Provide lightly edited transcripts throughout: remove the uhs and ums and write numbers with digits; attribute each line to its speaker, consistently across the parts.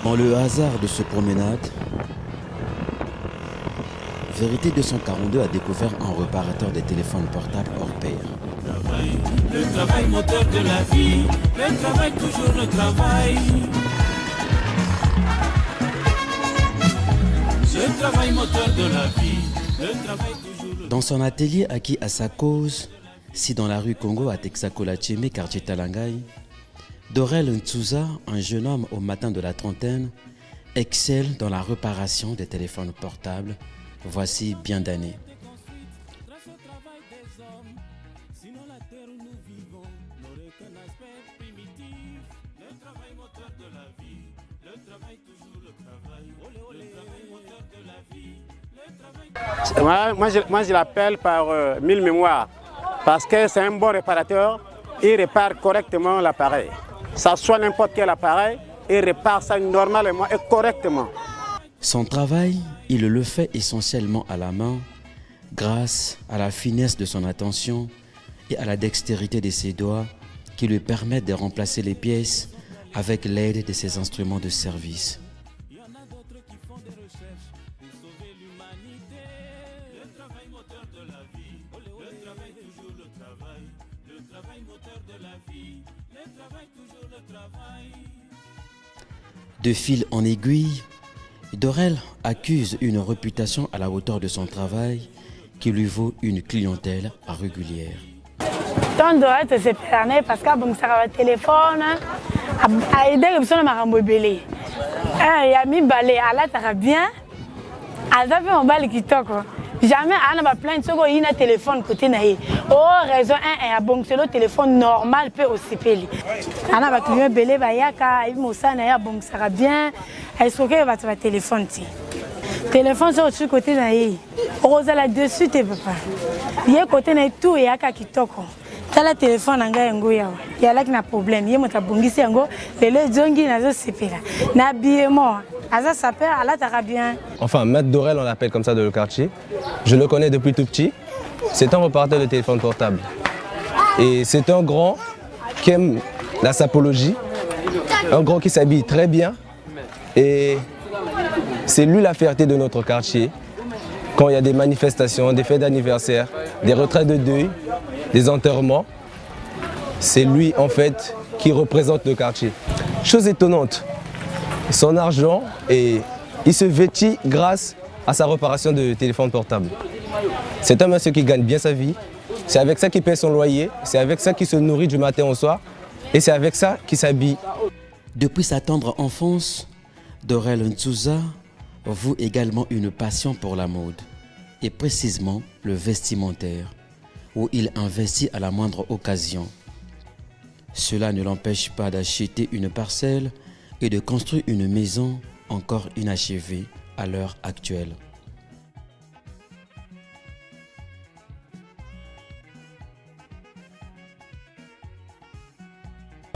Speaker 1: Dans le hasard de ce promenade, Vérité 242 a découvert un réparateur de téléphones portables hors pair.
Speaker 2: Le travail moteur de la vie, le travail toujours le travail. Le travail moteur de la vie, le travail toujours le...
Speaker 1: Dans son atelier acquis à sa cause, si dans la rue Congo à Texaco-Lachemé, quartier Talangai, Dorel Ntsuza, un jeune homme au matin de la trentaine, excelle dans la réparation des téléphones portables. Voici bien d'années.
Speaker 3: Moi, je l'appelle par mille mémoires parce que c'est un bon réparateur. Il répare correctement l'appareil. Ça soit n'importe quel appareil, il répare ça normalement et correctement.
Speaker 1: Son travail, il le fait essentiellement à la main, grâce à la finesse de son attention et à la dextérité de ses doigts qui lui permettent de remplacer les pièces avec l'aide de ses instruments de service. De fil en aiguille, Dorel accuse une réputation à la hauteur de son travail qui lui vaut une clientèle régulière.
Speaker 4: Tant Dorel se permet parce qu'il a un téléphone, a aidé les personnes à mobiler. Il a mis balai, à la bien, a fait un balai qui toque. Jamais on a plein de choses, il y a un téléphone côté naïe. Oh, raison 1 a bon, c'est le téléphone normal peut aussi payer. On a un client belé, bayaka, il m'a ça naïe, bon, ça va bien. Est-ce que va te téléphone ti? Téléphone sur le côté naïe. Rose là dessus t'es papa. Il y a côté naïe tout et yaka qui toque. T'as le téléphone en gars ngo ya. Il y a là qui n'a problème. Il y a mon tabungisi ngo. Le zongi na zo sepela. Na biemo. Asa s'appelle Allah t'ara bien.
Speaker 5: Enfin, Maître Dorel, on l'appelle comme ça dans le quartier. Je le connais depuis tout petit. C'est un réparateur de téléphone portable. Et c'est un grand qui aime la sapologie. Un grand qui s'habille très bien. Et c'est lui la fierté de notre quartier. Quand il y a des manifestations, des fêtes d'anniversaire, des retraites de deuil, des enterrements, c'est lui en fait qui représente le quartier. Chose étonnante, son argent, et il se vêtit grâce à sa réparation de téléphone portable. C'est un monsieur qui gagne bien sa vie, c'est avec ça qu'il paie son loyer, c'est avec ça qu'il se nourrit du matin au soir, et c'est avec ça qu'il s'habille.
Speaker 1: Depuis sa tendre enfance, Dorel Ntsuza voue également une passion pour la mode, et précisément le vestimentaire, où il investit à la moindre occasion. Cela ne l'empêche pas d'acheter une parcelle et de construire une maison encore inachevée à l'heure actuelle.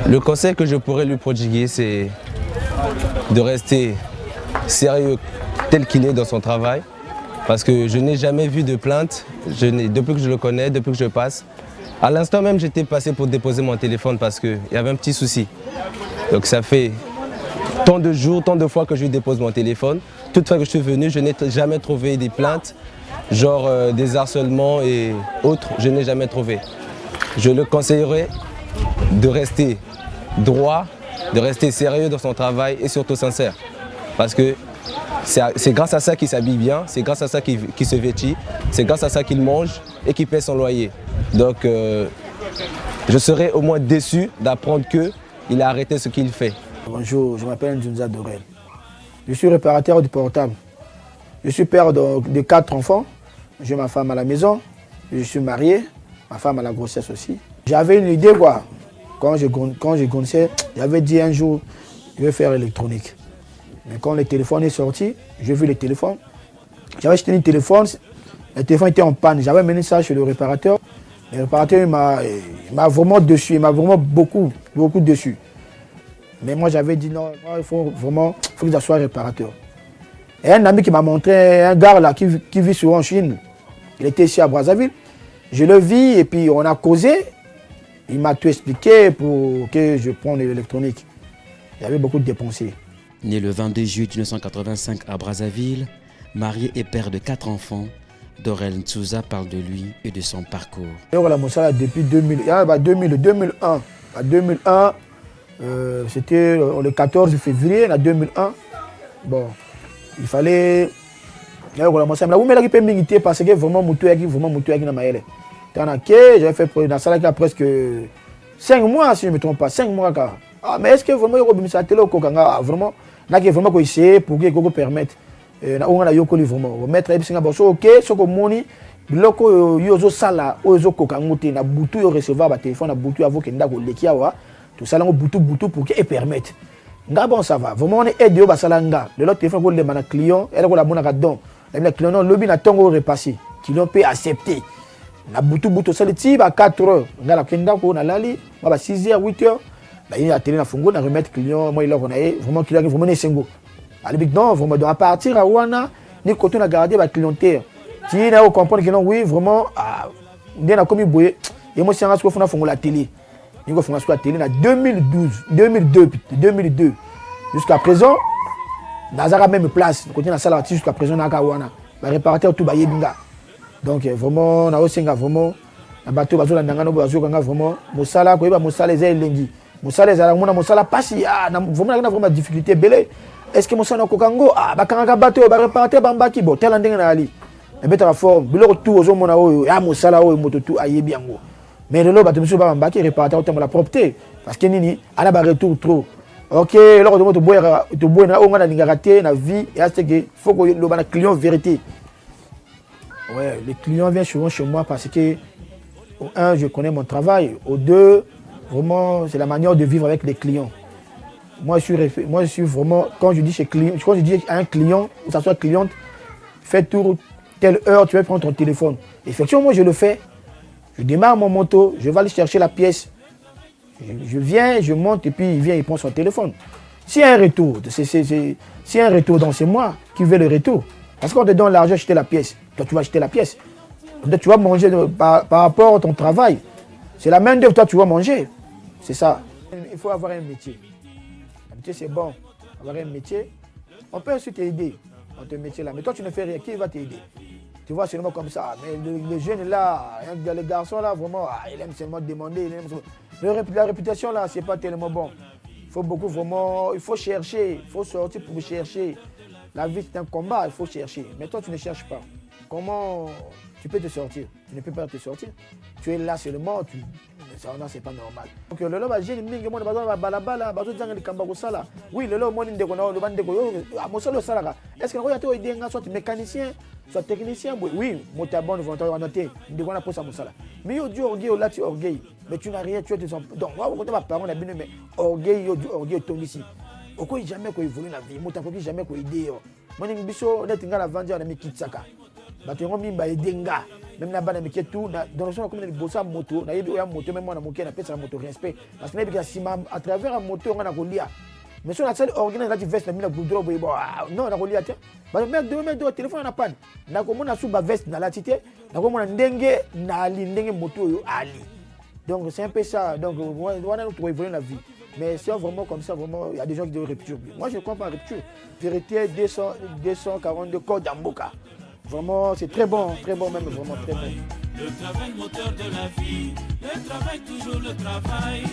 Speaker 5: Le conseil que je pourrais lui prodiguer, c'est de rester sérieux tel qu'il est dans son travail, parce que je n'ai jamais vu de plainte depuis que je le connais, depuis que je passe. À l'instant même, j'étais passé pour déposer mon téléphone parce qu'il y avait un petit souci. Donc ça fait tant de jours, tant de fois que je dépose mon téléphone. Toute fois que je suis venu, je n'ai jamais trouvé des plaintes, genre des harcèlements et autres, je n'ai jamais trouvé. Je le conseillerais de rester droit, de rester sérieux dans son travail et surtout sincère. Parce que c'est grâce à ça qu'il s'habille bien, c'est grâce à ça qu'il se vêtit, c'est grâce à ça qu'il mange et qu'il paie son loyer. Donc je serais au moins déçu d'apprendre qu'il a arrêté ce qu'il fait.
Speaker 6: Bonjour, je m'appelle Ntsuza Dorel. Je suis réparateur du portable. Je suis père de 4 enfants. J'ai ma femme à la maison. Je suis marié. Ma femme a la grossesse aussi. J'avais une idée quoi. Quand je grandissais, j'avais dit un jour, je vais faire l'électronique. Mais quand le téléphone est sorti, j'ai vu le téléphone. J'avais acheté un téléphone, le téléphone était en panne. J'avais mené ça chez le réparateur. Le réparateur il m'a vraiment dessus, il m'a vraiment beaucoup dessus. Mais moi j'avais dit non, il faut que ça soit réparateur. Et un ami qui m'a montré un gars là qui vit souvent en Chine, il était ici à Brazzaville. Je le vis et puis on a causé. Il m'a tout expliqué pour que je prenne l'électronique. J'avais beaucoup de dépensé.
Speaker 1: Né le 22 juillet 1985 à Brazzaville, marié et père de 4 enfants, Dorel Ntouza parle de lui et de son parcours.
Speaker 6: Depuis 2001. À 2001, c'était le 14 février 2001. Bon, il fallait... parce que vraiment, j'avais fait dans ça presque 5 mois, si je ne me trompe pas. 5 mois. Ah, mais est-ce que vraiment, il y a vraiment, vraiment essayer pour que vous permette on a vraiment mettre ok ce que moni biloko yozo sala ozo kokangote na butu yo recevoir ba téléphone na butu avoke ndako lekiawa tout ça lango butu pour que permettre nga bon ça va vraiment on aide yo ba salanga le lot téléphone ko le mana client elle ko la mona ka don la client non lobby na tongo repasser client peut accepter na butu saliti ba 4h nga la kenda ko na lali ba 6h 8h ba y a télé na fungo na remettre client moi il a vraiment client vraiment ne sengo. Non, vraiment, à partir à Wana, ni quand on a gardé la clientèle, tu as compris que non, oui, vraiment, on a commis boué. Et moi, c'est un peu de la télé. Nous avons fait la télé en 2002. Jusqu'à présent, dans la même place, quand on a la salle jusqu'à présent, on a Wana. Le réparateur tout baillé binga. Donc, vraiment, on a aussi vraiment, un bateau, vraiment, Moussala, quoi, Moussala, les Lengi. Moussala, les Alamona, Moussala, pas si, vraiment, difficulté, belé. Est-ce que mon sang Kokango bakanga bateau ba réparateur bambaki bo tel ndenge na ali mettre la forme biloko tout ozo mona oyo ya mosala oyo moto tout ayebi yango mais le bateau monsieur bambaki réparateur au la propreté parce que nini ana ba retour trop OK loko de moto boya na onga na linga raté na vie et c'est que faut que le bana client vérité ouais les clients viennent souvent chez moi parce que au 1 je connais mon travail au 2 vraiment c'est la manière de vivre avec les clients. Moi, je suis vraiment, quand je dis à un client, ou ça soit cliente, fais tour, telle heure, tu vas prendre ton téléphone. Effectivement, moi, je le fais. Je démarre mon moto, je vais aller chercher la pièce. Je viens, je monte, et puis il vient, il prend son téléphone. S'il y a un retour, s'il y a un retour, donc c'est moi qui veux le retour. Parce qu'on te donne l'argent, acheter la pièce. Toi, tu vas acheter la pièce. Donc, tu vas manger par rapport à ton travail. C'est la main d'œuvre, toi, tu vas manger. C'est ça. Il faut avoir un métier. C'est bon, avoir un métier. On peut aussi t'aider dans ton métier là. Mais toi, tu ne fais rien. Qui va t'aider? Tu vois, seulement comme ça. Mais le jeune là, le garçon là, vraiment, il aime seulement demander. La réputation là, c'est pas tellement bon. Il faut beaucoup vraiment, il faut chercher. Il faut sortir pour chercher. La vie, c'est un combat, il faut chercher. Mais toi, tu ne cherches pas. Comment tu peux te sortir? Tu ne peux pas te sortir. Tu es là seulement, ça, non, c'est pas normal. Donc, le lobby, j'ai une mingue, oui, le lobby, est-ce que vous avez aidé soit mécanicien, soit technicien? Oui, moi, tu as bon volontaire, on a noté, mais il y a orgueil, là, tu es orgueil. Mais tu n'as rien, tu es des enfants. Donc, on va parler, mais orgueil, orgueil, ton ici. Pourquoi jamais qu'on évolue la vie? Moi, tu n'as jamais qu'on aide. Moi, je suis la vente, on a mis Kitsaka. Bateau mimba edenga même na bana mike tout dans le sens comme les bossa moto na yebi oya moto même moi na moké na pesa moto respect parce que na yebi sima à travers la moto on a kolia mais sur la salle organise la veste na mina goudron boy non na kolia te ba mec de téléphone na panne na ko mona sous ba veste na la tité na ko mona ndenge na ali ndenge moto yo ali donc c'est un peu ça donc on a trouvé évoluer la vie. Mais si on vraiment comme ça, vraiment, il y a des gens qui disent rupture. Moi, je ne crois pas en rupture. Vérité 242 codes d'Amboka. Vraiment, c'est très bon même, vraiment très bon.
Speaker 2: Le travail moteur de la vie, le travail toujours le travail.